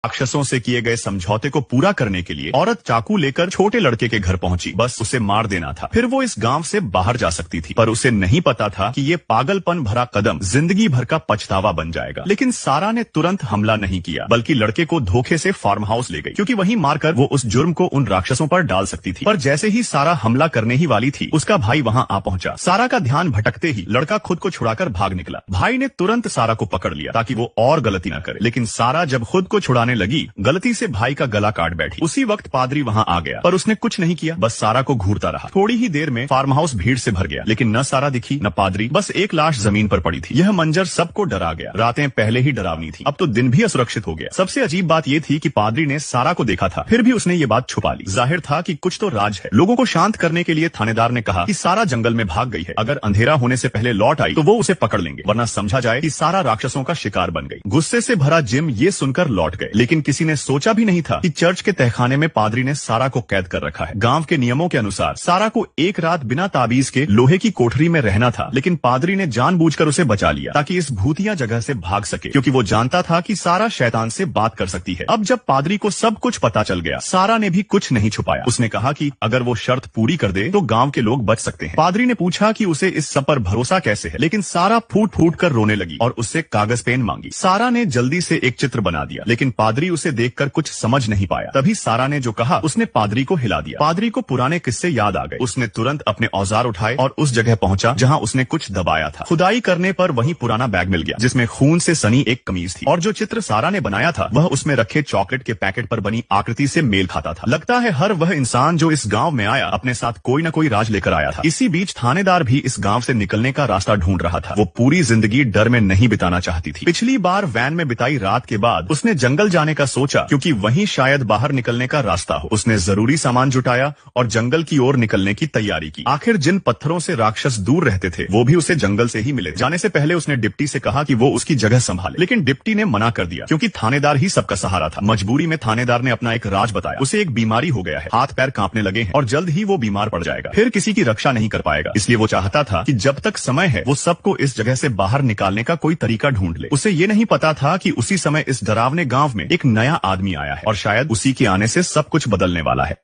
राक्षसों से किए गए समझौते को पूरा करने के लिए औरत चाकू लेकर छोटे लड़के के घर पहुंची। बस उसे मार देना था, फिर वो इस गांव से बाहर जा सकती थी। पर उसे नहीं पता था कि ये पागलपन भरा कदम जिंदगी भर का पछतावा बन जाएगा। लेकिन सारा ने तुरंत हमला नहीं किया, बल्कि लड़के को धोखे से फार्म हाउस ले गई, क्योंकि वहीं मारकर वो उस जुर्म को उन राक्षसों पर डाल सकती थी। पर जैसे ही सारा हमला करने ही वाली थी, उसका भाई वहां आ पहुंचा। सारा का ध्यान भटकते ही लड़का खुद को छुड़ाकर भाग निकला। भाई ने तुरंत सारा को पकड़ लिया ताकि वो और गलती न करे। लेकिन सारा जब खुद को छुड़ाने लगी, गलती से भाई का गला काट बैठी। उसी वक्त पादरी वहां आ गया, पर उसने कुछ नहीं किया, बस सारा को घूरता रहा। थोड़ी ही देर में फार्म हाउस भीड़ से भर गया, लेकिन न सारा दिखी न पादरी, बस एक लाश जमीन पर पड़ी थी। यह मंजर सबको डरा गया। रातें पहले ही डरावनी थी, अब तो दिन भी असुरक्षित हो गया। सबसे अजीब बात यह थी कि पादरी ने सारा को देखा था, फिर भी उसने ये बात छुपा ली। जाहिर था कि कुछ तो राज है। लोगों को शांत करने के लिए थानेदार ने कहा कि सारा जंगल में भाग गई है, अगर अंधेरा होने से पहले लौट आई तो वो उसे पकड़ लेंगे, वरना समझा जाए कि सारा राक्षसों का शिकार बन गई। गुस्से से भरा जिम ये सुनकर लौट गए, लेकिन किसी ने सोचा भी नहीं था कि चर्च के तहखाने में पादरी ने सारा को कैद कर रखा है। गांव के नियमों के अनुसार सारा को एक रात बिना ताबीज के लोहे की कोठरी में रहना था, लेकिन पादरी ने जानबूझकर उसे बचा लिया ताकि इस भूतिया जगह से भाग सके, क्योंकि वो जानता था कि सारा शैतान से बात कर सकती है। अब जब पादरी को सब कुछ पता चल गया, सारा ने भी कुछ नहीं छुपाया। उसने कहा कि अगर वो शर्त पूरी कर दे तो गांव के लोग बच सकते हैं। पादरी ने पूछा कि उसे इस सब पर भरोसा कैसे है, लेकिन सारा फूट फूट कर रोने लगी और उससे कागज पेन मांगी। सारा ने जल्दी से एक चित्र बना दिया, लेकिन पादरी उसे देखकर कुछ समझ नहीं पाया। तभी सारा ने जो कहा उसने पादरी को हिला दिया। पादरी को पुराने किस्से याद आ गए। उसने तुरंत अपने औजार उठाए और उस जगह पहुंचा जहां उसने कुछ दबाया था। खुदाई करने पर वहीं पुराना बैग मिल गया, जिसमें खून से सनी एक कमीज थी, और जो चित्र सारा ने बनाया था वह उसमें रखे चॉकलेट के पैकेट पर बनी आकृति से मेल खाता था। लगता है हर वह इंसान जो इस गांव में आया अपने साथ कोई न कोई राज लेकर आया था। इसी बीच थानेदार भी इस गांव से निकलने का रास्ता ढूंढ रहा था। वो पूरी जिंदगी डर में नहीं बिताना चाहती थी। पिछली बार वैन में बिताई रात के बाद उसने जंगल जाने का सोचा, क्योंकि वहीं शायद बाहर निकलने का रास्ता हो। उसने जरूरी सामान जुटाया और जंगल की ओर निकलने की तैयारी की। आखिर जिन पत्थरों से राक्षस दूर रहते थे वो भी उसे जंगल से ही मिले। जाने से पहले उसने डिप्टी से कहा कि वो उसकी जगह संभाले, लेकिन डिप्टी ने मना कर दिया, क्योंकि थानेदार ही सबका सहारा था। मजबूरी में थानेदार ने अपना एक राज बताया। उसे एक बीमारी हो गया है, हाथ पैर कांपने लगे हैं और जल्द ही वो बीमार पड़ जाएगा, फिर किसी की रक्षा नहीं कर पाएगा। इसलिए वो चाहता था कि जब तक समय है वो सबको इस जगह से बाहर निकालने का कोई तरीका ढूंढ ले। उसे ये नहीं पता था कि उसी समय इस डरावने गांव में एक नया आदमी आया है और शायद उसी के आने से सब कुछ बदलने वाला है।